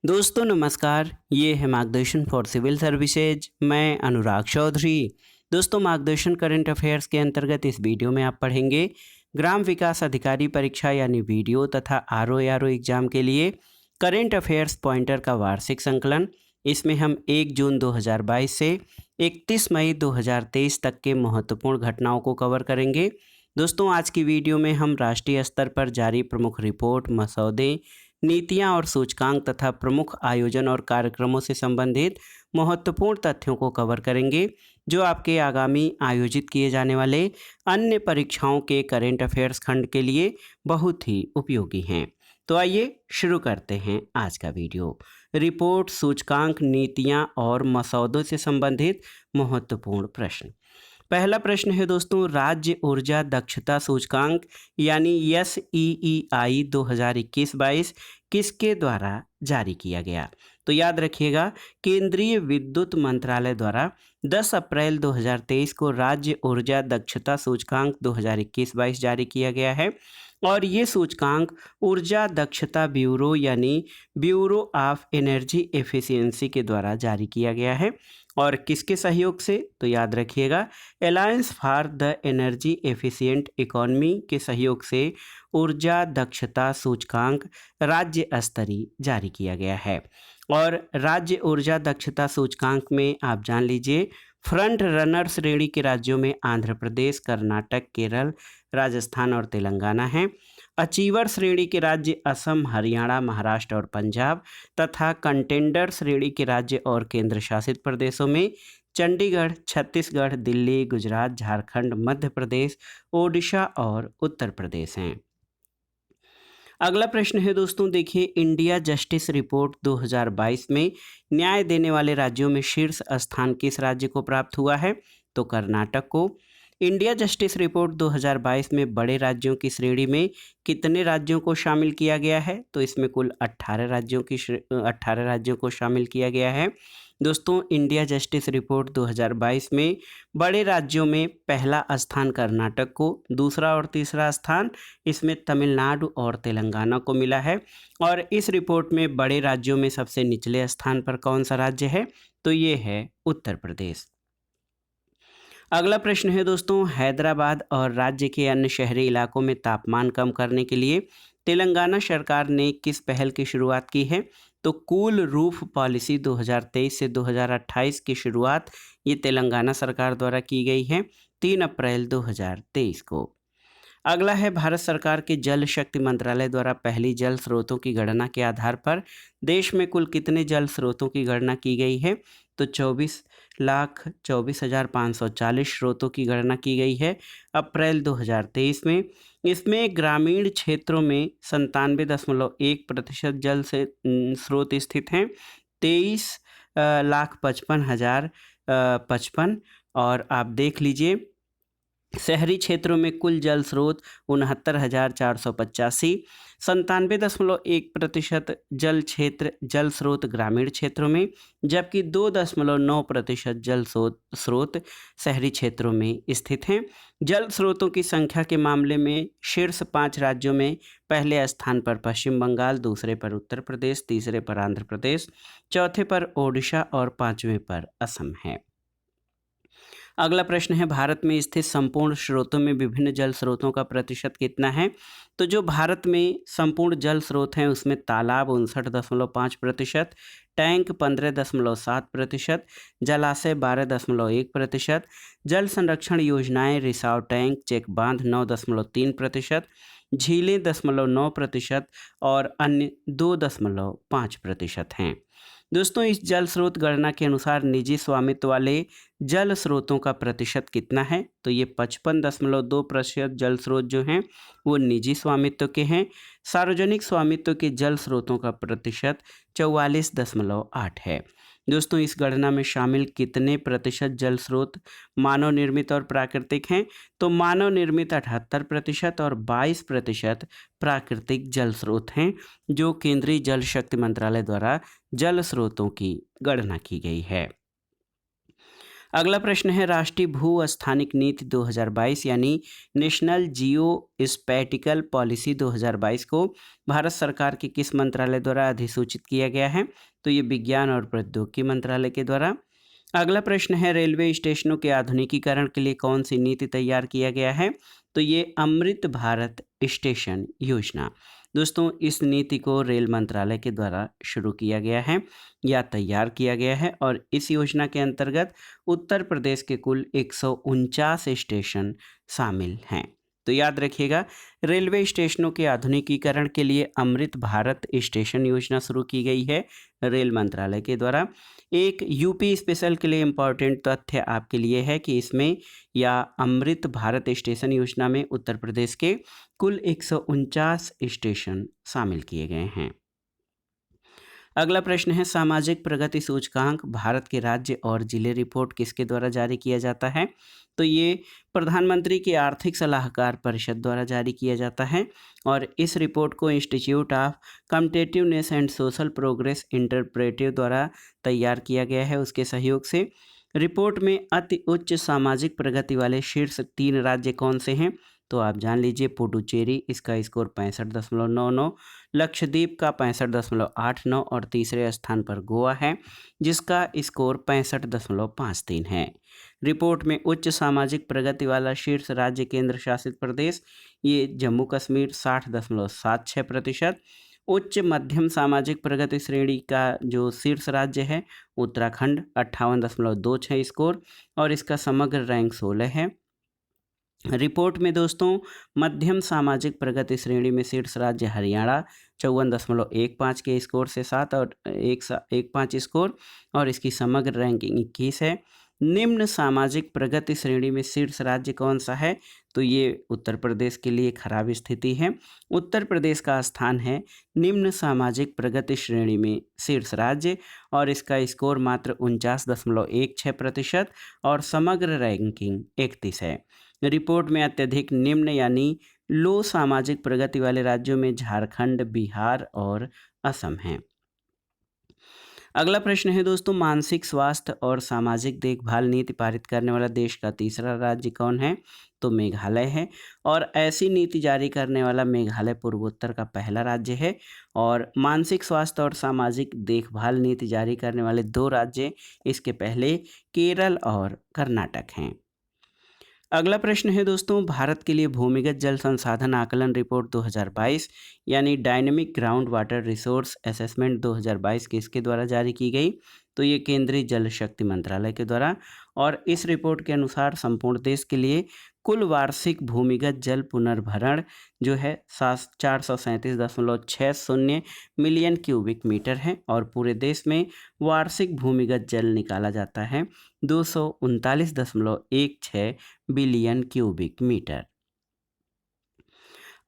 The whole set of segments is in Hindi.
दोस्तों नमस्कार, ये है मार्गदर्शन फॉर सिविल सर्विसेज। मैं अनुराग चौधरी। दोस्तों मार्गदर्शन करंट अफेयर्स के अंतर्गत इस वीडियो में आप पढ़ेंगे ग्राम विकास अधिकारी परीक्षा यानी वीडियो तथा आरओ एग्जाम के लिए करंट अफेयर्स पॉइंटर का वार्षिक संकलन। इसमें हम 1 जून 2022 से 31 मई 2023 तक के महत्वपूर्ण घटनाओं को कवर करेंगे। दोस्तों आज की वीडियो में हम राष्ट्रीय स्तर पर जारी प्रमुख रिपोर्ट, मसौदे, नीतियां और सूचकांक तथा प्रमुख आयोजन और कार्यक्रमों से संबंधित महत्वपूर्ण तथ्यों को कवर करेंगे जो आपके आगामी आयोजित किए जाने वाले अन्य परीक्षाओं के करेंट अफेयर्स खंड के लिए बहुत ही उपयोगी हैं। तो आइए शुरू करते हैं आज का वीडियो। रिपोर्ट, सूचकांक, नीतियां और मसौदों से संबंधित महत्वपूर्ण प्रश्न। पहला प्रश्न है दोस्तों, राज्य ऊर्जा दक्षता सूचकांक यानी SEEI 2021-22 किसके द्वारा जारी किया गया? तो याद रखिएगा, केंद्रीय विद्युत मंत्रालय द्वारा 10 अप्रैल 2023 को राज्य ऊर्जा दक्षता सूचकांक 2021-22 जारी किया गया है और ये सूचकांक ऊर्जा दक्षता ब्यूरो यानी ब्यूरो ऑफ एनर्जी एफिशिएंसी के द्वारा जारी किया गया है। और किसके सहयोग से? तो याद रखिएगा, alliance for the energy efficient economy के सहयोग से ऊर्जा दक्षता सूचकांक राज्य स्तरीय जारी किया गया है। और राज्य ऊर्जा दक्षता सूचकांक में आप जान लीजिए, फ्रंट रनर श्रेणी के राज्यों में आंध्र प्रदेश, कर्नाटक, केरल, राजस्थान और तेलंगाना हैं। अचीवर श्रेणी के राज्य असम, हरियाणा, महाराष्ट्र और पंजाब तथा कंटेंडर श्रेणी के राज्य और केंद्र शासित प्रदेशों में चंडीगढ़, छत्तीसगढ़, दिल्ली, गुजरात, झारखंड, मध्य प्रदेश, ओडिशा और उत्तर प्रदेश हैं। अगला प्रश्न है दोस्तों, देखिए, इंडिया जस्टिस रिपोर्ट 2022 में न्याय देने वाले राज्यों में शीर्ष स्थान किस राज्य को प्राप्त हुआ है? तो कर्नाटक को। इंडिया जस्टिस रिपोर्ट 2022 में बड़े राज्यों की श्रेणी में कितने राज्यों को शामिल किया गया है? तो इसमें कुल 18 राज्यों को शामिल किया गया है। दोस्तों इंडिया जस्टिस रिपोर्ट 2022 में बड़े राज्यों में पहला स्थान कर्नाटक को, दूसरा और तीसरा स्थान इसमें तमिलनाडु और तेलंगाना को मिला है। और इस रिपोर्ट में बड़े राज्यों में सबसे निचले स्थान पर कौन सा राज्य है? तो ये है उत्तर प्रदेश। अगला प्रश्न है दोस्तों, हैदराबाद और राज्य के अन्य शहरी इलाकों में तापमान कम करने के लिए तेलंगाना सरकार ने किस पहल की शुरुआत की है? तो कूल रूफ पॉलिसी 2023 से 2028 की शुरुआत ये तेलंगाना सरकार द्वारा की गई है 3 अप्रैल 2023 को। अगला है, भारत सरकार के जल शक्ति मंत्रालय द्वारा पहली जल स्रोतों की गणना के आधार पर देश में कुल कितने जल स्रोतों की गणना की गई है? तो 24,24,540 स्रोतों की गणना की गई है अप्रैल 2023 में। इसमें ग्रामीण क्षेत्रों में 97.1% जल से स्रोत स्थित हैं, 23,55,055। और आप देख लीजिए, शहरी क्षेत्रों में कुल जल स्रोत 69,485, 97.1% जल स्रोत ग्रामीण क्षेत्रों में, जबकि 2.9% जल स्रोत शहरी क्षेत्रों में स्थित हैं। जल स्रोतों की संख्या के मामले में शीर्ष 5 राज्यों में पहले स्थान पर पश्चिम बंगाल, दूसरे पर उत्तर प्रदेश, तीसरे पर आंध्र प्रदेश, चौथे पर ओडिशा और 5वें पर असम है। अगला प्रश्न है, भारत में स्थित संपूर्ण स्रोतों में विभिन्न जल स्रोतों का प्रतिशत कितना है? तो जो भारत में संपूर्ण जल स्रोत हैं उसमें तालाब 59.5%, टैंक 15.7%, जलाशय 12.1%, जल संरक्षण योजनाएं, रिसाव टैंक, चेक बांध 9.3%, झीलें 0.9% और अन्य 2.5% हैं। दोस्तों इस जल स्रोत गणना के अनुसार निजी स्वामित्व वाले जल स्रोतों का प्रतिशत कितना है? तो ये 55.2% जल स्रोत जो हैं वो निजी स्वामित्व के हैं। सार्वजनिक स्वामित्व के जल स्रोतों का प्रतिशत 44.8 है। दोस्तों इस गणना में शामिल कितने प्रतिशत जल स्रोत मानव निर्मित और प्राकृतिक हैं? तो मानव निर्मित 78% और 22% प्राकृतिक जल स्रोत हैं, जो केंद्रीय जल शक्ति मंत्रालय द्वारा जल स्रोतों की गणना की गई है। अगला प्रश्न है राष्ट्रीय भू स्थानिक नीति 2022 यानी नेशनल जियो स्पैटिकल पॉलिसी 2022 को भारत सरकार के किस मंत्रालय द्वारा अधिसूचित किया गया है? तो ये विज्ञान और प्रौद्योगिकी मंत्रालय के द्वारा। अगला प्रश्न है रेलवे स्टेशनों के आधुनिकीकरण के लिए कौन सी नीति तैयार किया गया है? तो ये अमृत भारत स्टेशन योजना। दोस्तों इस नीति को रेल मंत्रालय के द्वारा शुरू किया गया है या तैयार किया गया है और इस योजना के अंतर्गत उत्तर प्रदेश के कुल 149 स्टेशन शामिल हैं। तो याद रखिएगा रेलवे स्टेशनों के आधुनिकीकरण के लिए अमृत भारत स्टेशन योजना शुरू की गई है रेल मंत्रालय के द्वारा। एक यूपी स्पेशल के लिए इम्पॉर्टेंट तथ्य आपके लिए है कि इसमें या अमृत भारत स्टेशन योजना में उत्तर प्रदेश के कुल 149 स्टेशन शामिल किए गए हैं। अगला प्रश्न है सामाजिक प्रगति सूचकांक भारत के राज्य और जिले रिपोर्ट किसके द्वारा जारी किया जाता है? तो ये प्रधानमंत्री की आर्थिक सलाहकार परिषद द्वारा जारी किया जाता है और इस रिपोर्ट को institute of competitiveness and social progress interpretive द्वारा तैयार किया गया है उसके सहयोग से। रिपोर्ट में अति उच्च सामाजिक प्रगति वाले शीर्ष 3 राज्य कौन से हैं? तो आप जान लीजिए पुडुचेरी, इसका स्कोर 65.99, लक्षद्वीप का 65.89 और तीसरे स्थान पर गोवा है जिसका स्कोर 65.53 है। रिपोर्ट में उच्च सामाजिक प्रगति वाला शीर्ष राज्य केंद्र शासित प्रदेश ये जम्मू कश्मीर 60.76%, उच्च मध्यम सामाजिक प्रगति श्रेणी का जो शीर्ष राज्य है उत्तराखंड 58.26 स्कोर और इसका समग्र रैंक 16 है। रिपोर्ट में दोस्तों मध्यम सामाजिक प्रगति श्रेणी में शीर्ष राज्य हरियाणा 54.15 के स्कोर से 7 और 1.15 स्कोर और इसकी समग्र रैंकिंग 21 है। निम्न सामाजिक प्रगति श्रेणी में शीर्ष राज्य कौन सा है? तो ये उत्तर प्रदेश के लिए खराब स्थिति है। उत्तर प्रदेश का स्थान है निम्न सामाजिक प्रगति श्रेणी में शीर्ष राज्य और इसका स्कोर मात्र 49.16% और समग्र रैंकिंग 31 है। रिपोर्ट में अत्यधिक निम्न यानी लो सामाजिक प्रगति वाले राज्यों में झारखंड, बिहार और असम हैं। अगला प्रश्न है दोस्तों मानसिक स्वास्थ्य और सामाजिक देखभाल नीति पारित करने वाला देश का तीसरा राज्य कौन है? तो मेघालय है और ऐसी नीति जारी करने वाला मेघालय पूर्वोत्तर का पहला राज्य है और मानसिक स्वास्थ्य और सामाजिक देखभाल नीति जारी करने वाले 2 राज्य इसके पहले केरल और कर्नाटक हैं। अगला प्रश्न है दोस्तों भारत के लिए भूमिगत जल संसाधन आकलन रिपोर्ट 2022 यानी dynamic ground water resource assessment 2022 किसके द्वारा जारी की गई? तो ये केंद्रीय जल शक्ति मंत्रालय के द्वारा और इस रिपोर्ट के अनुसार संपूर्ण देश के लिए कुल वार्षिक भूमिगत जल पुनर्भरण जो है 437.60 मिलियन क्यूबिक मीटर है और पूरे देश में वार्षिक भूमिगत जल निकाला जाता है 239.16 बिलियन क्यूबिक मीटर।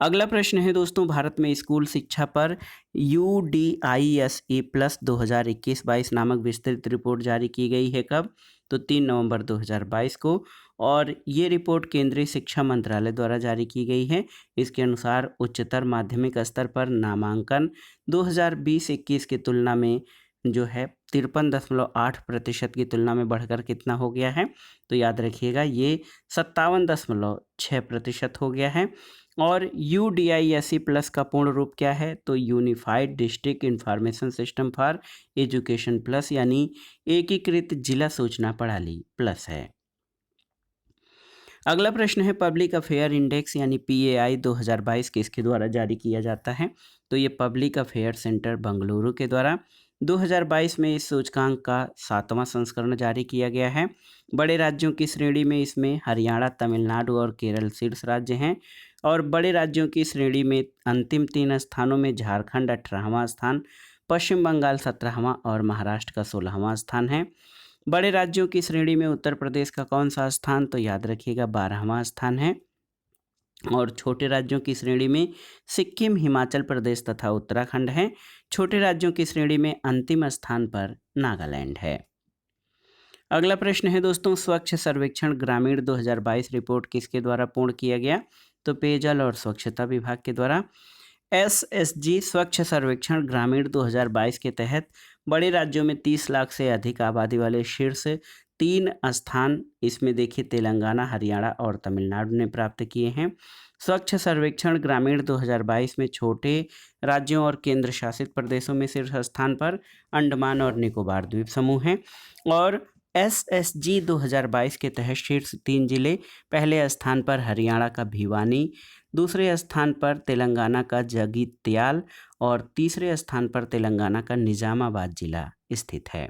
अगला प्रश्न है दोस्तों भारत में स्कूल शिक्षा पर UDISE प्लस 2021-22 नामक विस्तृत रिपोर्ट जारी की गई है कब? तो 3 नवंबर 2022 को और ये रिपोर्ट केंद्रीय शिक्षा मंत्रालय द्वारा जारी की गई है। इसके अनुसार उच्चतर माध्यमिक स्तर पर नामांकन 2020-21 की तुलना में जो है 53.8% की तुलना में बढ़कर कितना हो गया है? तो याद रखिएगा ये 57.6% हो गया है और UDISE प्लस का पूर्ण रूप क्या है? तो unified district information system for education plus यानी एकीकृत जिला सूचना प्रणाली प्लस है। अगला प्रश्न है पब्लिक अफेयर इंडेक्स यानी PAI 2022 किसके द्वारा जारी किया जाता है? तो ये पब्लिक अफेयर सेंटर बेंगलुरु के द्वारा 2022 में इस सूचकांक का 7वां संस्करण जारी किया गया है। बड़े राज्यों की श्रेणी में इसमें हरियाणा, तमिलनाडु और केरल शीर्ष राज्य हैं और बड़े राज्यों की श्रेणी में अंतिम 3 स्थानों में झारखंड 18वां स्थान, पश्चिम बंगाल 17वां और महाराष्ट्र का 16वां स्थान है। बड़े राज्यों की श्रेणी में उत्तर प्रदेश का कौन सा स्थान? तो याद रखिएगा 12वां स्थान है और छोटे राज्यों की श्रेणी में सिक्किम, हिमाचल प्रदेश तथा उत्तराखंड है। छोटे राज्यों की श्रेणी में अंतिम स्थान पर नागालैंड है। अगला प्रश्न है दोस्तों स्वच्छ सर्वेक्षण ग्रामीण 2022 रिपोर्ट किसके द्वारा पूर्ण किया गया? तो पेयजल और स्वच्छता विभाग के द्वारा। SSG स्वच्छ सर्वेक्षण ग्रामीण 2022 के तहत बड़े राज्यों में 30 लाख से अधिक आबादी वाले शीर्ष 3 स्थान इसमें देखिए तेलंगाना, हरियाणा और तमिलनाडु ने प्राप्त किए हैं। स्वच्छ सर्वेक्षण ग्रामीण 2022 में छोटे राज्यों और केंद्र शासित प्रदेशों में शीर्ष स्थान पर अंडमान और निकोबार द्वीप समूह हैं और SSG 2022 के तहत शीर्ष 3 जिले, पहले स्थान पर हरियाणा का भिवानी, दूसरे स्थान पर तेलंगाना का जगित्याल और तीसरे स्थान पर तेलंगाना का निजामाबाद जिला स्थित है।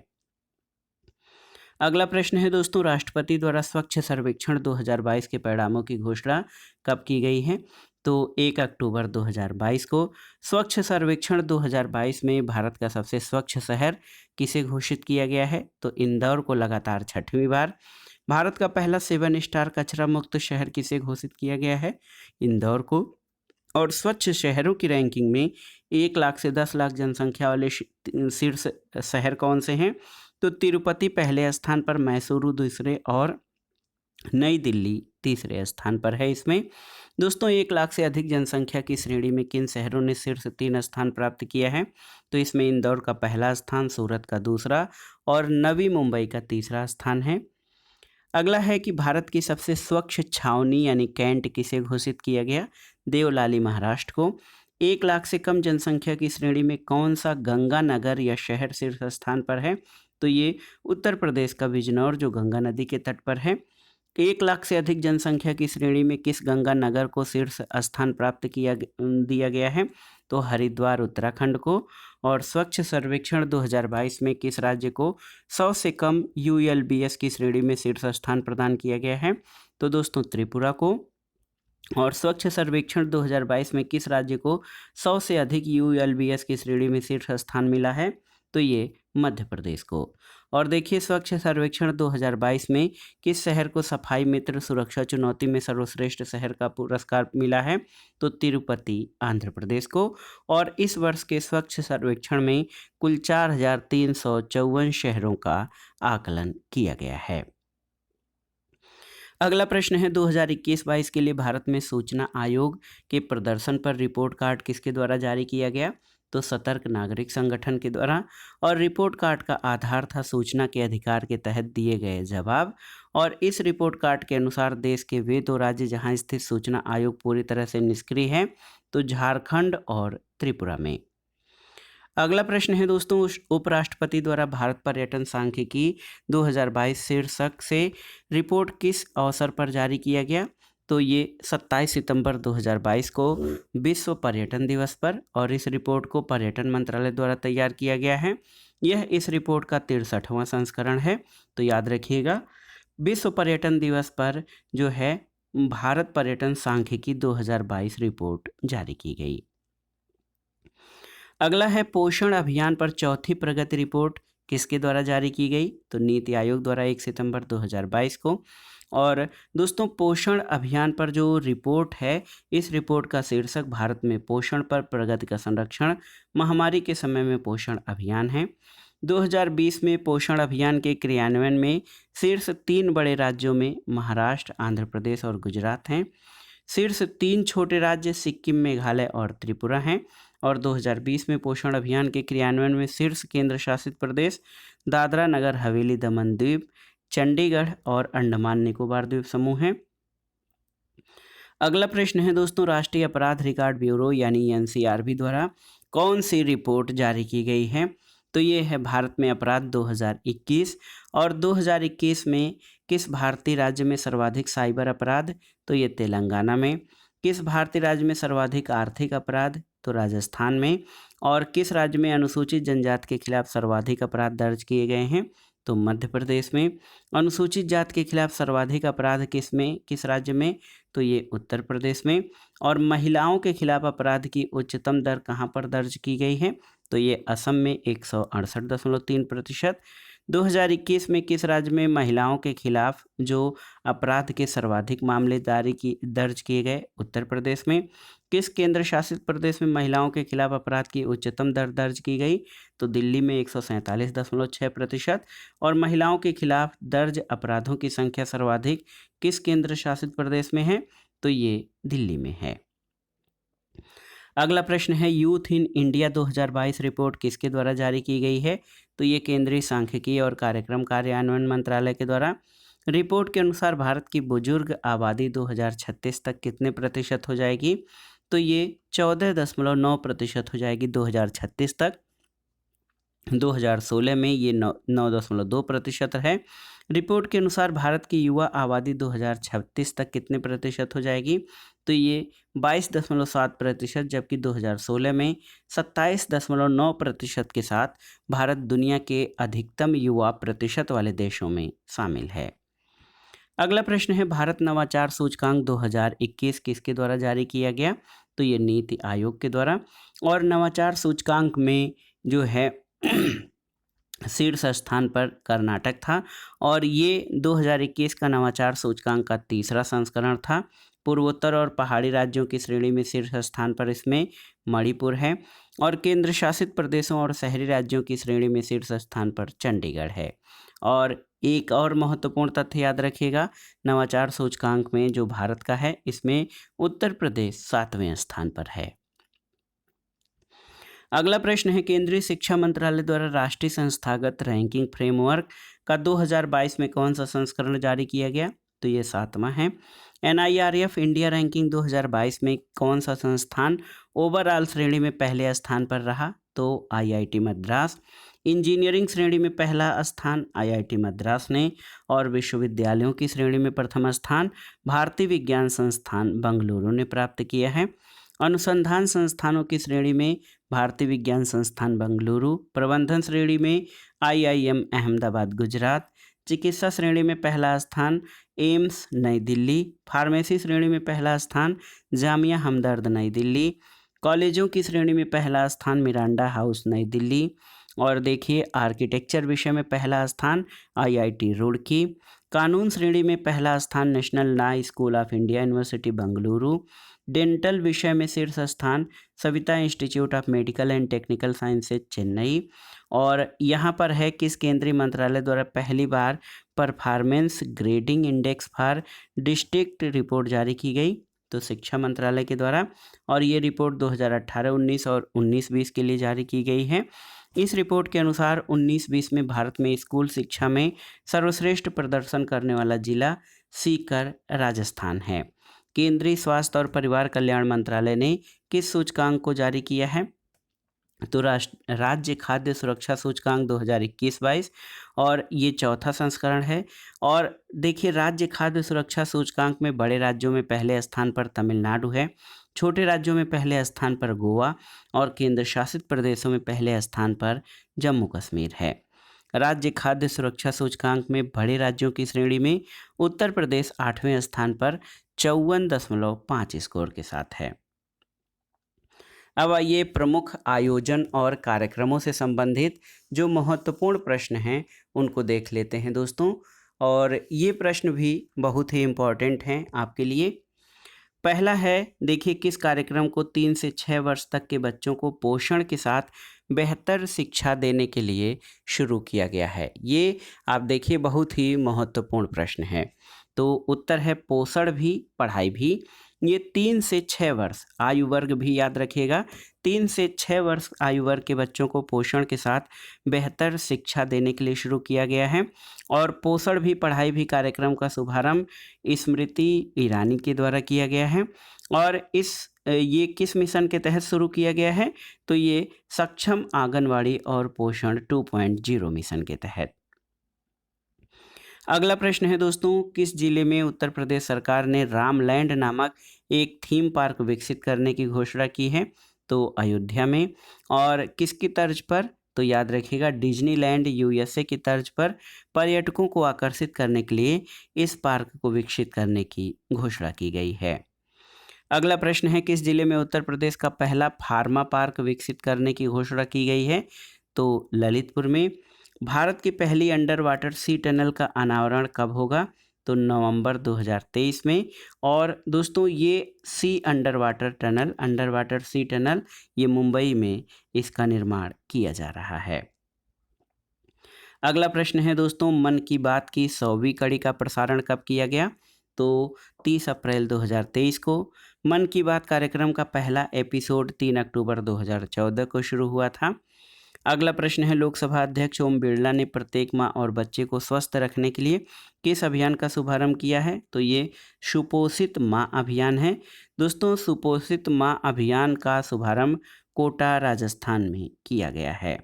अगला प्रश्न है दोस्तों, राष्ट्रपति द्वारा स्वच्छ सर्वेक्षण 2022 के परिणामों की घोषणा कब की गई है? तो 1 अक्टूबर 2022 को। स्वच्छ सर्वेक्षण 2022 में भारत का सबसे स्वच्छ शहर किसे घोषित किया गया है? तो इंदौर को लगातार 6वीं बार। भारत का पहला 7 स्टार कचरा मुक्त शहर किसे घोषित किया गया है? इंदौर को। और स्वच्छ शहरों की रैंकिंग में 1 लाख से 10 लाख जनसंख्या वाले शीर्ष शहर कौन से हैं? तो तिरुपति पहले स्थान पर, मैसूरू दूसरे और नई दिल्ली तीसरे स्थान पर है। इसमें दोस्तों 1 लाख से अधिक जनसंख्या की श्रेणी में किन शहरों ने शीर्ष 3 स्थान प्राप्त किया है? तो इसमें इंदौर का पहला स्थान, सूरत का दूसरा और नवी मुंबई का तीसरा स्थान है। अगला है कि भारत की सबसे स्वच्छ छावनी यानी कैंट किसे घोषित किया गया? देवलाली महाराष्ट्र को। 1 लाख से कम जनसंख्या की श्रेणी में कौन सा गंगा नगर या शहर शीर्ष स्थान पर है? तो ये उत्तर प्रदेश का बिजनौर जो गंगा नदी के तट पर है। 1 लाख से अधिक जनसंख्या की श्रेणी में किस गंगा नगर को शीर्ष स्थान प्राप्त दिया गया है? तो हरिद्वार उत्तराखंड को। और स्वच्छ सर्वेक्षण 2022 में किस राज्य को 100 से कम ULBS की श्रेणी में शीर्ष स्थान प्रदान किया गया है? तो दोस्तों त्रिपुरा को। और स्वच्छ सर्वेक्षण 2022 में किस राज्य को 100 से अधिक ULBS की श्रेणी में शीर्ष स्थान मिला है? तो ये मध्य प्रदेश को। और देखिए स्वच्छ सर्वेक्षण 2022 में किस शहर को सफाई मित्र सुरक्षा चुनौती में सर्वश्रेष्ठ शहर का पुरस्कार मिला है? तो तिरुपति आंध्र प्रदेश को। और इस वर्ष के स्वच्छ सर्वेक्षण में कुल 4354 शहरों का आकलन किया गया है। अगला प्रश्न है 2021-22 के लिए भारत में सूचना आयोग के प्रदर्शन पर रिपोर्ट कार्ड किसके द्वारा जारी किया गया? तो सतर्क नागरिक संगठन के द्वारा। और रिपोर्ट कार्ड का आधार था सूचना के अधिकार के तहत दिए गए जवाब। और इस रिपोर्ट कार्ड के अनुसार देश के वे 2 राज्य जहां स्थित सूचना आयोग पूरी तरह से निष्क्रिय है, तो झारखंड और त्रिपुरा में। अगला प्रश्न है दोस्तों, उपराष्ट्रपति द्वारा भारत पर्यटन सांख्यिकी 2022 शीर्षक से रिपोर्ट किस अवसर पर जारी किया गया? तो ये 27 सितंबर 2022 को विश्व पर्यटन दिवस पर। और इस रिपोर्ट को पर्यटन मंत्रालय द्वारा तैयार किया गया है। यह इस रिपोर्ट का 63वां संस्करण है। तो याद रखिएगा, विश्व पर्यटन दिवस पर जो है भारत पर्यटन सांख्यिकी 2022 रिपोर्ट जारी की गई। अगला है पोषण अभियान पर चौथी प्रगति रिपोर्ट किसके द्वारा जारी की गई? तो नीति आयोग द्वारा 1 सितंबर 2022 को। और दोस्तों पोषण अभियान पर जो रिपोर्ट है, इस रिपोर्ट का शीर्षक भारत में पोषण पर प्रगति का संरक्षण, महामारी के समय में पोषण अभियान है। 2020 में पोषण अभियान के क्रियान्वयन में शीर्ष 3 बड़े राज्यों में महाराष्ट्र, आंध्र प्रदेश और गुजरात हैं। शीर्ष 3 छोटे राज्य सिक्किम, मेघालय और त्रिपुरा हैं। और 2020 में पोषण अभियान के क्रियान्वयन में शीर्ष केंद्र शासित प्रदेश दादरा नगर हवेली, दमन द्वीप, चंडीगढ़ और अंडमान निकोबार द्वीप समूह हैं। अगला प्रश्न है दोस्तों, राष्ट्रीय अपराध रिकॉर्ड ब्यूरो यानी NCRB द्वारा कौन सी रिपोर्ट जारी की गई है? तो ये है भारत में अपराध 2021। और 2021 में किस भारतीय राज्य में सर्वाधिक साइबर अपराध? तो ये तेलंगाना में। किस भारतीय राज्य में सर्वाधिक आर्थिक अपराध? तो राजस्थान में। और किस राज्य में अनुसूचित जनजाति के खिलाफ सर्वाधिक अपराध दर्ज किए गए हैं? तो मध्य प्रदेश में। अनुसूचित जाति के खिलाफ सर्वाधिक अपराध किस राज्य में? तो ये उत्तर प्रदेश में। और महिलाओं के खिलाफ अपराध की उच्चतम दर कहाँ पर दर्ज की गई है? तो ये असम में 168.3%। 2021 में किस राज्य में महिलाओं के खिलाफ जो अपराध के सर्वाधिक मामले दर्ज किए गए? उत्तर प्रदेश में। किस केंद्र शासित प्रदेश में महिलाओं के खिलाफ अपराध की उच्चतम दर दर्ज की गई? तो दिल्ली में 147.6%। और महिलाओं के खिलाफ दर्ज अपराधों की संख्या सर्वाधिक किस केंद्र शासित प्रदेश में है? तो ये दिल्ली में है। अगला प्रश्न है यूथ इन इंडिया 2022 रिपोर्ट किसके द्वारा जारी की गई है? तो ये केंद्रीय सांख्यिकी और कार्यक्रम कार्यान्वयन मंत्रालय के द्वारा। रिपोर्ट के अनुसार भारत की बुजुर्ग आबादी 2036 तक कितने प्रतिशत हो जाएगी? तो ये 14.9% हो जाएगी 2036 तक। 2016 में ये 9.2% है। रिपोर्ट के अनुसार भारत की युवा आबादी 2036 तक कितने प्रतिशत हो जाएगी? तो ये 22.7%, जबकि 2016 में 27.9% के साथ भारत दुनिया के अधिकतम युवा प्रतिशत वाले देशों में शामिल है। अगला प्रश्न है भारत नवाचार सूचकांक 2021 किसके द्वारा जारी किया गया? तो ये नीति आयोग के द्वारा। और नवाचार सूचकांक में जो है शीर्ष स्थान पर कर्नाटक था और ये 2021 का नवाचार सूचकांक का तीसरा संस्करण था। पूर्वोत्तर और पहाड़ी राज्यों की श्रेणी में शीर्ष स्थान पर इसमें मणिपुर है और केंद्र शासित प्रदेशों और शहरी राज्यों की श्रेणी में शीर्ष स्थान पर चंडीगढ़ है। और एक और महत्वपूर्ण तथ्य याद रखिएगा, नवाचार सूचकांक में जो भारत का है इसमें उत्तर प्रदेश 7वें स्थान पर है। अगला प्रश्न है केंद्रीय शिक्षा मंत्रालय द्वारा राष्ट्रीय संस्थागत रैंकिंग फ्रेमवर्क का 2022 में कौन सा संस्करण जारी किया गया? तो ये 7वां है। NIRF इंडिया रैंकिंग 2022 में कौन सा संस्थान ओवरऑल श्रेणी में पहले स्थान पर रहा? तो IIT मद्रास। इंजीनियरिंग श्रेणी में पहला स्थान IIT मद्रास ने और विश्वविद्यालयों की श्रेणी में प्रथम स्थान भारतीय विज्ञान संस्थान बेंगलुरु ने प्राप्त किया है। अनुसंधान संस्थानों की श्रेणी में भारतीय विज्ञान संस्थान बेंगलुरु, प्रबंधन श्रेणी में IIM अहमदाबाद गुजरात, चिकित्सा श्रेणी में पहला स्थान एम्स नई दिल्ली, फार्मेसी श्रेणी में पहला स्थान जामिया हमदर्द नई दिल्ली, कॉलेजों की श्रेणी में पहला स्थान मिरांडा हाउस नई दिल्ली। और देखिए आर्किटेक्चर विषय में पहला स्थान IIT रुड़की, कानून श्रेणी में पहला स्थान national law school of India university Bengaluru, dental विषय में शीर्ष स्थान Savita institute of medical and technical sciences Chennai. और यहाँ पर है किस केंद्रीय मंत्रालय द्वारा पहली बार performance grading index for district report जारी की गई? तो शिक्षा मंत्रालय के द्वारा। और ये रिपोर्ट 2018-19 और 19-20 के लिए जारी की गई है। इस रिपोर्ट के अनुसार 19-20 में भारत में स्कूल शिक्षा में सर्वश्रेष्ठ प्रदर्शन करने वाला जिला सीकर राजस्थान है। केंद्रीय स्वास्थ्य और परिवार कल्याण मंत्रालय ने किस सूचकांक को जारी किया है? तो राज्य खाद्य सुरक्षा सूचकांक 2021-22 और ये चौथा संस्करण है। और देखिए राज्य खाद्य सुरक्षा सूचकांक में बड़े राज्यों में पहले स्थान पर तमिलनाडु है, छोटे राज्यों में पहले स्थान पर गोवा और केंद्र शासित प्रदेशों में पहले स्थान पर जम्मू कश्मीर है। राज्य खाद्य सुरक्षा सूचकांक में बड़े राज्यों की श्रेणी में उत्तर प्रदेश 8वें स्थान पर 54.5 स्कोर के साथ है। अब आइए प्रमुख आयोजन और कार्यक्रमों से संबंधित जो महत्वपूर्ण प्रश्न हैं उनको देख लेते हैं दोस्तों। और ये प्रश्न भी बहुत ही इम्पोर्टेंट हैं आपके लिए। पहला है देखिए किस कार्यक्रम को 3 से 6 वर्ष तक के बच्चों को पोषण के साथ बेहतर शिक्षा देने के लिए शुरू किया गया है? ये आप देखिए बहुत ही महत्वपूर्ण प्रश्न है। तो उत्तर है पोषण भी पढ़ाई भी। ये 3 से 6 वर्ष आयु वर्ग भी याद रखिएगा। 3 से 6 वर्ष आयु वर्ग के बच्चों को पोषण के साथ बेहतर शिक्षा देने के लिए शुरू किया गया है। और पोषण भी पढ़ाई भी कार्यक्रम का शुभारंभ स्मृति ईरानी के द्वारा किया गया है। और ये किस मिशन के तहत शुरू किया गया है? तो ये सक्षम आंगनवाड़ी और पोषण 2.0 मिशन के तहत। अगला प्रश्न है दोस्तों किस जिले में उत्तर प्रदेश सरकार ने रामलैंड नामक एक थीम पार्क विकसित करने की घोषणा की है? तो अयोध्या में। और किसकी तर्ज पर? तो याद रखिएगा डिज्नीलैंड USA की तर्ज पर पर्यटकों को आकर्षित करने के लिए इस पार्क को विकसित करने की घोषणा की गई है। अगला प्रश्न है किस जिले में उत्तर प्रदेश का पहला फार्मा पार्क विकसित करने की घोषणा की गई है? तो ललितपुर में। भारत की पहली अंडर वाटर सी टनल का अनावरण कब होगा? तो नवंबर 2023 में। और दोस्तों ये अंडर वाटर सी टनल ये मुंबई में इसका निर्माण किया जा रहा है। अगला प्रश्न है दोस्तों मन की बात की 100वीं कड़ी का प्रसारण कब किया गया? तो 30 अप्रैल 2023 को। मन की बात कार्यक्रम का पहला एपिसोड 3 अक्टूबर 2014 को शुरू हुआ था। अगला प्रश्न है, लोकसभा अध्यक्ष ओम बिरला ने प्रत्येक माँ और बच्चे को स्वस्थ रखने के लिए किस अभियान का शुभारंभ किया है? तो ये सुपोषित माँ अभियान है। दोस्तों, सुपोषित माँ अभियान का शुभारंभ कोटा, राजस्थान में किया गया है।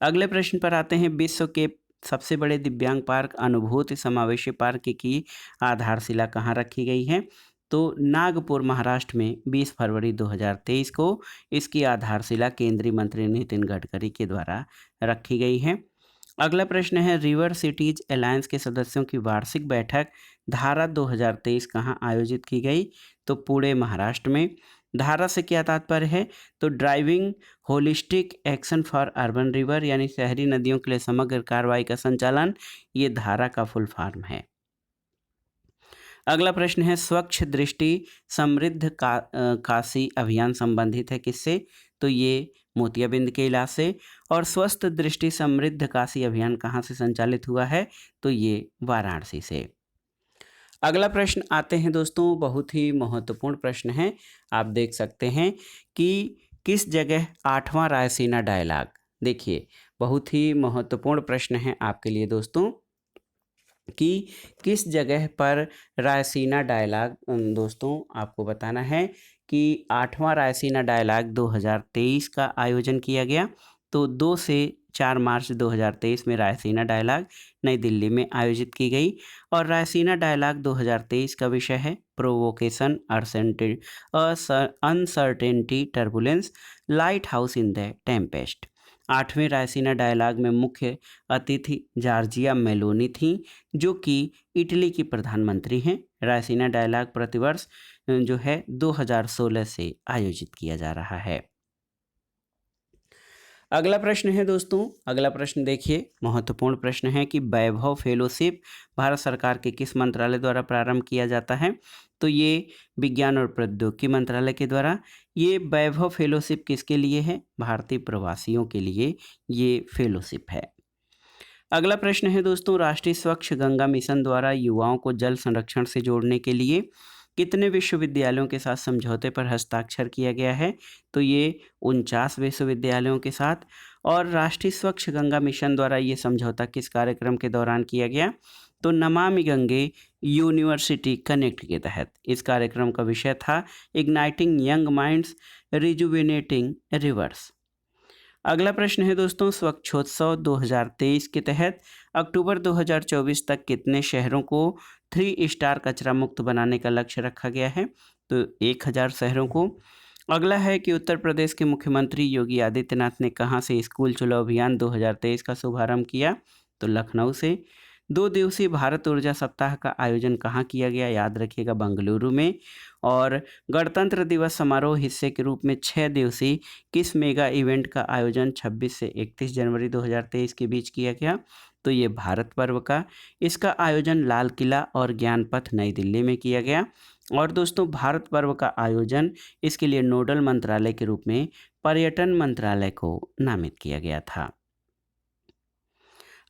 अगले प्रश्न पर आते हैं, विश्व के सबसे बड़े दिव्यांग पार्क अनुभूति समावेशी पार्क की आधारशिला कहाँ रखी गई है? तो नागपुर, महाराष्ट्र में 20 फरवरी 2023 को इसकी आधारशिला केंद्रीय मंत्री नितिन गडकरी के द्वारा रखी गई है। अगला प्रश्न है, रिवर सिटीज अलायंस के सदस्यों की वार्षिक बैठक धारा 2023 कहाँ आयोजित की गई? तो पुणे, महाराष्ट्र में। धारा से क्या तात्पर्य है? तो driving holistic action for urban river, यानी शहरी नदियों के लिए समग्र कार्रवाई का संचालन, ये धारा का फुल फॉर्म है। अगला प्रश्न है, स्वच्छ दृष्टि समृद्ध काशी अभियान संबंधित है किससे? तो ये मोतियाबिंद के इलाज से। और स्वस्थ दृष्टि समृद्ध काशी अभियान कहाँ से संचालित हुआ है? तो ये वाराणसी से। अगला प्रश्न आते हैं दोस्तों, बहुत ही महत्वपूर्ण प्रश्न है। आप देख सकते हैं कि किस जगह 8वां रायसीना डायलॉग, देखिए बहुत ही महत्वपूर्ण प्रश्न है आपके लिए दोस्तों, कि किस जगह पर रायसीना डायलॉग, दोस्तों आपको बताना है कि 8वां रायसीना डायलॉग 2023 का आयोजन किया गया। तो 2 से 4 मार्च 2023 में रायसीना डायलॉग नई दिल्ली में आयोजित की गई। और रायसीना डायलॉग 2023 का विषय है provocation, uncertainty, turbulence, lighthouse in the tempest. 8वें रायसीना डायलॉग में मुख्य अतिथि जॉर्जिया मेलोनी थी, जो कि इटली की प्रधानमंत्री हैं। रायसीना डायलॉग प्रतिवर्ष जो है 2016 से आयोजित किया जा रहा है। अगला प्रश्न है दोस्तों, अगला प्रश्न देखिए, महत्वपूर्ण प्रश्न है कि वैभव फेलोशिप भारत सरकार के किस मंत्रालय द्वारा प्रारंभ किया जाता है? तो ये विज्ञान और प्रौद्योगिकी मंत्रालय के द्वारा। ये वैभव फेलोशिप किसके लिए है? भारतीय प्रवासियों के लिए ये फेलोशिप है। अगला प्रश्न है दोस्तों, राष्ट्रीय स्वच्छ गंगा मिशन द्वारा युवाओं को जल संरक्षण से जोड़ने के लिए कितने विश्वविद्यालयों के साथ समझौते पर हस्ताक्षर किया गया है? तो ये 49 विश्वविद्यालयों के साथ। और राष्ट्रीय स्वच्छ गंगा मिशन द्वारा ये समझौता किस कार्यक्रम के दौरान किया गया? तो नमामि गंगे यूनिवर्सिटी कनेक्ट के तहत। इस कार्यक्रम का विषय था igniting young minds, rejuvenating reverse. अगला प्रश्न है दोस्तों, स्वच्छोत्सव 2023 के तहत अक्टूबर 2024 तक कितने शहरों को 3 स्टार कचरा मुक्त बनाने का लक्ष्य रखा गया है? तो 1000 शहरों को। अगला है कि उत्तर प्रदेश के मुख्यमंत्री योगी आदित्यनाथ ने कहां से स्कूल चलो अभियान 2023 का शुभारंभ किया? तो लखनऊ से। 2 दिवसीय भारत ऊर्जा सप्ताह का आयोजन कहाँ किया गया? याद रखिएगा, बेंगलुरु में। और गणतंत्र दिवस समारोह हिस्से के रूप में 6 दिवसीय किस मेगा इवेंट का आयोजन 26 से 31 जनवरी 2023 के बीच किया गया? तो ये भारत पर्व का। इसका आयोजन लाल किला और ज्ञानपथ नई दिल्ली में किया गया। और दोस्तों, भारत पर्व का आयोजन इसके लिए नोडल मंत्रालय के रूप में पर्यटन मंत्रालय को नामित किया गया था।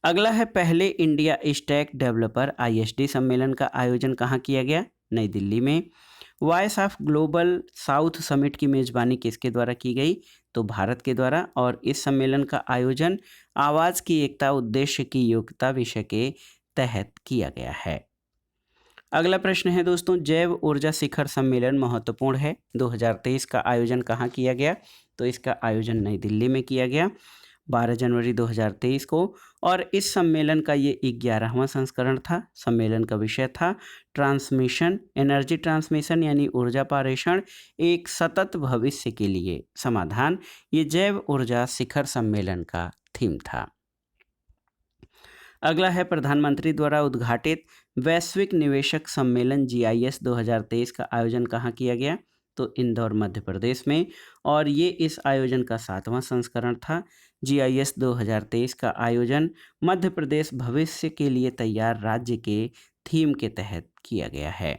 अगला है, पहले इंडिया स्टैक डेवलपर ISD सम्मेलन का आयोजन कहाँ किया गया? नई दिल्ली में। Voice of global south summit की मेजबानी किसके द्वारा की गई? तो भारत के द्वारा। और इस सम्मेलन का आयोजन आवाज़ की एकता उद्देश्य की योग्यता विषय के तहत किया गया है। अगला प्रश्न है दोस्तों, जैव ऊर्जा शिखर सम्मेलन महत्वपूर्ण है 2023 का आयोजन कहाँ किया गया? तो इसका आयोजन नई दिल्ली में किया गया 12 जनवरी 2023 को। और इस सम्मेलन का ये 11वां संस्करण था। सम्मेलन का विषय था ट्रांसमिशन, एनर्जी ट्रांसमिशन यानी ऊर्जा पारेषण, एक सतत भविष्य के लिए समाधान। ये जैव ऊर्जा शिखर सम्मेलन का थीम था। अगला है, प्रधानमंत्री द्वारा उद्घाटित वैश्विक निवेशक सम्मेलन GIS 2023 का आयोजन कहाँ किया गया? तो इंदौर, मध्य प्रदेश में। और ये इस आयोजन का 7वां संस्करण था। GIS 2023 का आयोजन मध्य प्रदेश भविष्य के लिए तैयार राज्य के थीम के तहत किया गया है।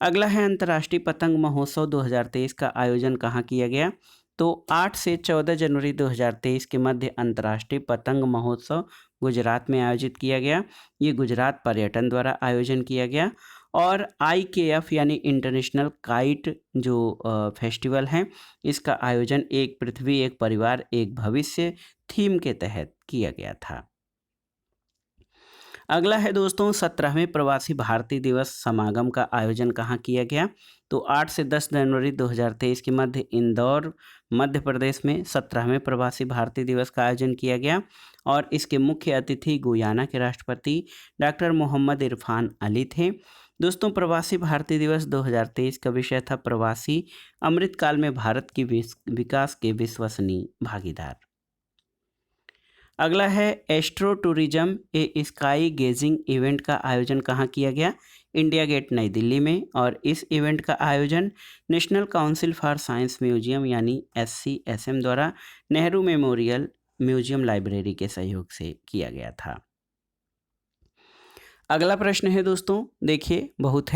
अगला है, अंतर्राष्ट्रीय पतंग महोत्सव 2023 का आयोजन कहाँ किया गया? तो 8 से 14 जनवरी 2023 के मध्य अंतर्राष्ट्रीय पतंग महोत्सव गुजरात में आयोजित किया गया। ये गुजरात पर्यटन द्वारा आयोजन किया गया। और IKF यानी इंटरनेशनल काइट जो फेस्टिवल है, इसका आयोजन एक पृथ्वी एक परिवार एक भविष्य थीम के तहत किया गया था। अगला है दोस्तों 17वें प्रवासी भारतीय दिवस समागम का आयोजन कहाँ किया गया? तो 8 से 10 जनवरी 2023 के मध्य इंदौर मध्य प्रदेश में 17वें प्रवासी भारतीय दिवस का आयोजन किया गया और इसके मुख्य अतिथि गुयाना के राष्ट्रपति डॉक्टर मोहम्मद इरफान अली थे। दोस्तों प्रवासी भारतीय दिवस 2023 का विषय था प्रवासी अमृतकाल में भारत की विकास के विश्वसनीय भागीदार। अगला है एस्ट्रो टूरिज्म ए स्काई गेजिंग इवेंट का आयोजन कहाँ किया गया? इंडिया गेट नई दिल्ली में और इस इवेंट का आयोजन national council for science museum यानी SCSM द्वारा नेहरू मेमोरियल म्यूजियम लाइब्रेरी के सहयोग से किया गया था। अगला प्रश्न है दोस्तों, देखिए बहुत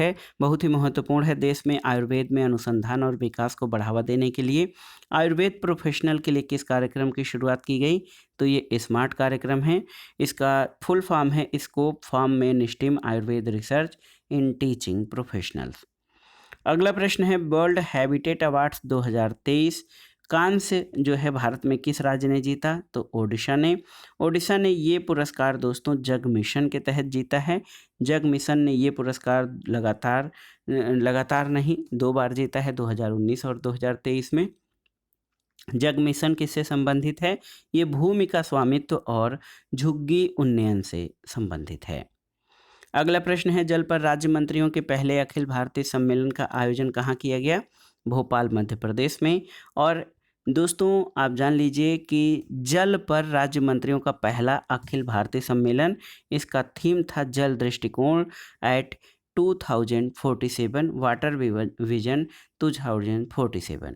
ही महत्वपूर्ण है। देश में आयुर्वेद में अनुसंधान और विकास को बढ़ावा देने के लिए आयुर्वेद प्रोफेशनल के लिए किस कार्यक्रम की शुरुआत की गई? तो ये स्मार्ट कार्यक्रम है। इसका फुल फॉर्म है scope form main stream Ayurveda research in teaching professionals. अगला प्रश्न है वर्ल्ड हैबिटेट अवार्ड्स 2023 कांस्य जो है भारत में किस राज्य ने जीता? तो ओडिशा ने ये पुरस्कार दोस्तों जग मिशन के तहत जीता है। जग मिशन ने ये पुरस्कार लगातार नहीं 2 बार जीता है, 2019 और 2023 में। जग मिशन किससे संबंधित है? ये भूमि का स्वामित्व और झुग्गी उन्नयन से संबंधित है। अगला प्रश्न है जल पर राज्य मंत्रियों के पहले अखिल भारतीय सम्मेलन का आयोजन कहाँ किया गया? भोपाल मध्य प्रदेश में। और दोस्तों आप जान लीजिए कि जल पर राज्य मंत्रियों का पहला अखिल भारतीय सम्मेलन, इसका थीम था जल दृष्टिकोण एट 2047 वाटर विजन 2047।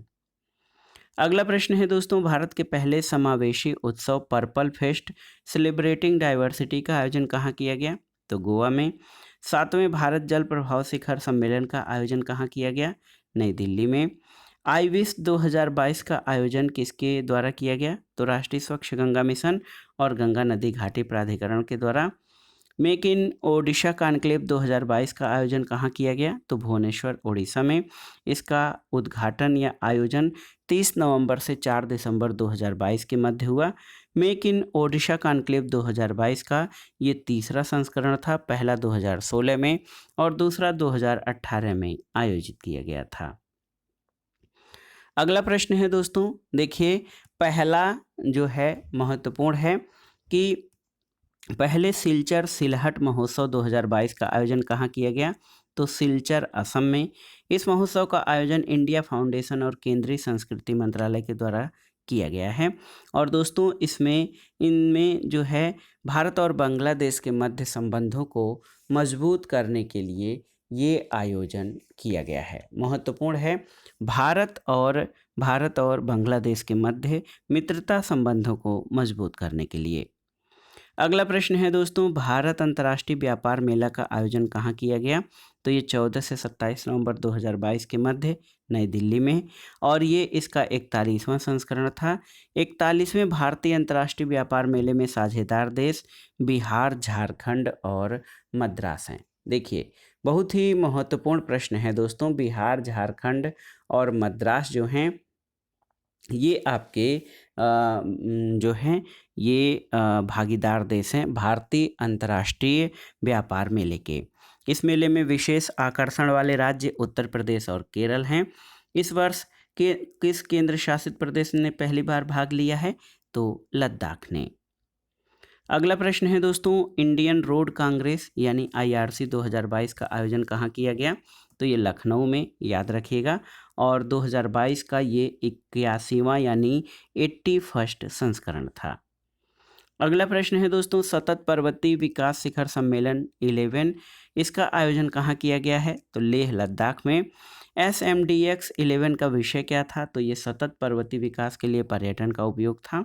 अगला प्रश्न है दोस्तों भारत के पहले समावेशी उत्सव पर्पल फेस्ट सेलिब्रेटिंग डाइवर्सिटी का आयोजन कहाँ किया गया? तो गोवा में। 7वें भारत जल प्रभाव शिखर सम्मेलन का आयोजन कहाँ किया गया? नई दिल्ली में। IWIS 2022 का आयोजन किसके द्वारा किया गया? तो राष्ट्रीय स्वच्छ गंगा मिशन और गंगा नदी घाटी प्राधिकरण के द्वारा। मेक इन ओडिशा कॉन्क्लेव 2022 का आयोजन कहाँ किया गया? तो भुवनेश्वर ओडिशा में। इसका उद्घाटन या आयोजन 30 नवंबर से 4 दिसंबर 2022 के मध्य हुआ। मेक इन ओडिशा कॉन्क्लेव 2022 का ये तीसरा संस्करण था, पहला 2016 में और दूसरा 2018 में आयोजित किया गया था। अगला प्रश्न है दोस्तों, देखिए पहला जो है महत्वपूर्ण है कि पहले सिलचर सिलहट महोत्सव 2022 का आयोजन कहाँ किया गया? तो सिलचर असम में। इस महोत्सव का आयोजन इंडिया फाउंडेशन और केंद्रीय संस्कृति मंत्रालय के द्वारा किया गया है। और दोस्तों इनमें जो है भारत और बांग्लादेश के मध्य संबंधों को मजबूत करने के लिए ये आयोजन किया गया है। महत्वपूर्ण है भारत और बांग्लादेश के मध्य मित्रता संबंधों को मजबूत करने के लिए। अगला प्रश्न है दोस्तों भारत अंतर्राष्ट्रीय व्यापार मेला का आयोजन कहाँ किया गया? तो ये 14 से 27 नवंबर 2022 के मध्य नई दिल्ली में और ये इसका 41वां संस्करण था। 41वें भारतीय अंतर्राष्ट्रीय व्यापार मेले में साझेदार देश बिहार, झारखंड और मद्रास हैं। देखिए बहुत ही महत्वपूर्ण प्रश्न है दोस्तों, बिहार, झारखंड और मद्रास जो हैं ये आपके जो हैं ये भागीदार देश हैं भारतीय अंतर्राष्ट्रीय व्यापार मेले के। इस मेले में विशेष आकर्षण वाले राज्य उत्तर प्रदेश और केरल हैं। इस वर्ष के किस केंद्र शासित प्रदेश ने पहली बार भाग लिया है? तो लद्दाख ने। अगला प्रश्न है दोस्तों इंडियन रोड कांग्रेस यानी IRC 2022 का आयोजन कहाँ किया गया? तो ये लखनऊ में, याद रखिएगा। और 2022 का ये 81वां यानी 81st संस्करण था। अगला प्रश्न है दोस्तों सतत पर्वतीय विकास शिखर सम्मेलन 11 इसका आयोजन कहाँ किया गया है? तो लेह लद्दाख में। SMDX 11 का विषय क्या था? तो ये सतत पर्वतीय विकास के लिए पर्यटन का उपयोग था।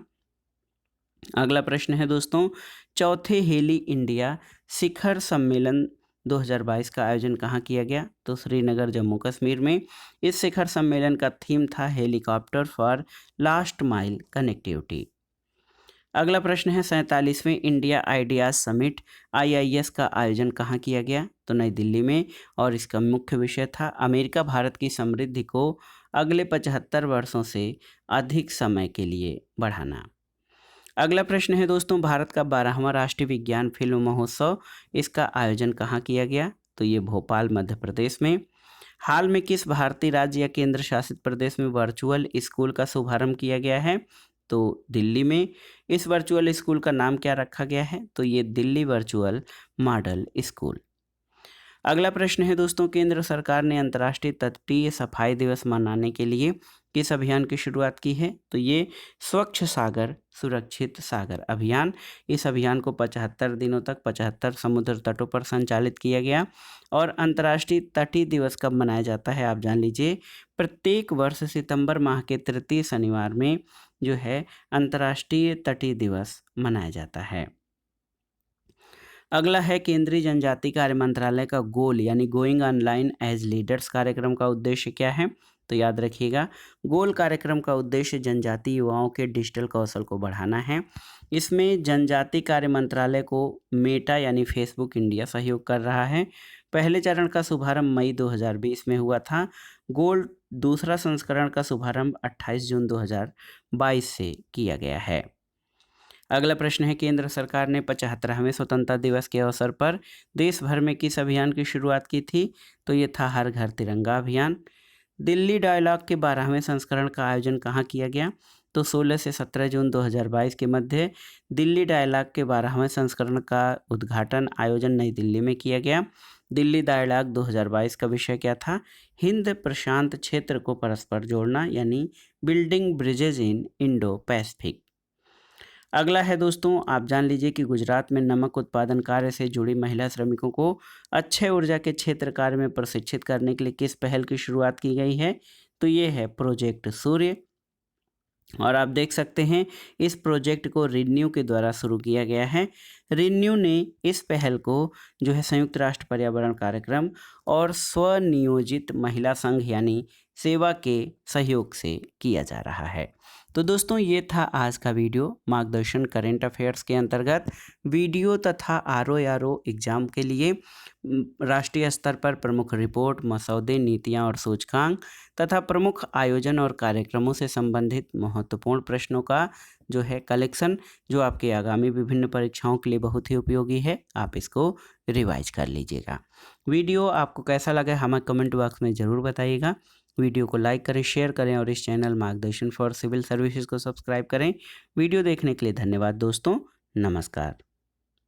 अगला प्रश्न है दोस्तों चौथे हेली इंडिया शिखर सम्मेलन 2022 का आयोजन कहाँ किया गया? तो श्रीनगर जम्मू कश्मीर में। इस शिखर सम्मेलन का थीम था helicopter for last mile connectivity. अगला प्रश्न है 47वें इंडिया आइडियाज समिट IIS का आयोजन कहाँ किया गया? तो नई दिल्ली में, और इसका मुख्य विषय था अमेरिका भारत की समृद्धि को अगले 75 वर्षों से अधिक समय के लिए बढ़ाना। अगला प्रश्न है दोस्तों, भारत का 12वां राष्ट्रीय विज्ञान फिल्म महोत्सव, इसका आयोजन कहाँ किया गया? तो ये भोपाल मध्य प्रदेश में। हाल में किस भारतीय राज्य या केंद्र शासित प्रदेश में वर्चुअल स्कूल का शुभारंभ किया गया है? तो दिल्ली में। इस वर्चुअल स्कूल का नाम क्या रखा गया है? तो ये दिल्ली वर्चुअल मॉडल स्कूल। अगला प्रश्न है दोस्तों, केंद्र सरकार ने अंतर्राष्ट्रीय तटीय सफाई दिवस मनाने के लिए किस अभियान की शुरुआत की है? तो ये स्वच्छ सागर सुरक्षित सागर अभियान। इस अभियान को 75 दिनों तक 75 समुद्र तटों पर संचालित किया गया। और अंतर्राष्ट्रीय तटीय दिवस कब मनाया जाता है आप जान लीजिए, प्रत्येक वर्ष सितंबर माह के तृतीय शनिवार में जो है अंतर्राष्ट्रीय तटीय दिवस मनाया जाता है। अगला है केंद्रीय जनजाति कार्य मंत्रालय का गोल यानी गोइंग ऑनलाइन एज लीडर्स कार्यक्रम का उद्देश्य क्या है? तो याद रखिएगा, गोल कार्यक्रम का उद्देश्य जनजाति युवाओं के डिजिटल कौशल को बढ़ाना है। इसमें जनजाति कार्य मंत्रालय को मेटा यानी फेसबुक इंडिया सहयोग कर रहा है। पहले चरण का शुभारंभ मई 2020 में हुआ था। गोल दूसरा संस्करण का शुभारंभ 28 जून 2022 से किया गया है। अगला प्रश्न है, केंद्र सरकार ने 75वें स्वतंत्रता दिवस के अवसर पर देश भर में किस अभियान की शुरुआत की थी? तो ये था हर घर तिरंगा अभियान। दिल्ली डायलॉग के 12वें संस्करण का आयोजन कहाँ किया गया? तो 16 से 17 जून 2022 के मध्य दिल्ली डायलॉग के 12वें संस्करण का उद्घाटन आयोजन नई दिल्ली में किया गया। दिल्ली डायलॉग 2022 का विषय क्या था? हिंद प्रशांत क्षेत्र को परस्पर जोड़ना यानी बिल्डिंग ब्रिजेज इन इंडो पैसिफिक। अगला है दोस्तों, आप जान लीजिए कि गुजरात में नमक उत्पादन कार्य से जुड़ी महिला श्रमिकों को अक्षय ऊर्जा के क्षेत्र कार्य में प्रशिक्षित करने के लिए किस पहल की शुरुआत की गई है? तो ये है प्रोजेक्ट सूर्य। और आप देख सकते हैं इस प्रोजेक्ट को रिन्यू के द्वारा शुरू किया गया है। रिन्यू ने इस पहल को जो है संयुक्त राष्ट्र पर्यावरण कार्यक्रम और स्वनियोजित महिला संघ यानी सेवा के सहयोग से किया जा रहा है। तो दोस्तों ये था आज का वीडियो मार्गदर्शन करेंट अफेयर्स के अंतर्गत वीडियो तथा RO एग्जाम के लिए राष्ट्रीय स्तर पर प्रमुख रिपोर्ट, मसौदे, नीतियां और सूचकांक तथा प्रमुख आयोजन और कार्यक्रमों से संबंधित महत्वपूर्ण प्रश्नों का जो है कलेक्शन, जो आपके आगामी विभिन्न परीक्षाओं के लिए बहुत ही उपयोगी है। आप इसको रिवाइज कर लीजिएगा। वीडियो आपको कैसा लगा हमें कमेंट बॉक्स में ज़रूर बताइएगा। वीडियो को लाइक करें, शेयर करें और इस चैनल मार्गदर्शन फॉर सिविल सर्विसेज को सब्सक्राइब करें। वीडियो देखने के लिए धन्यवाद दोस्तों, नमस्कार।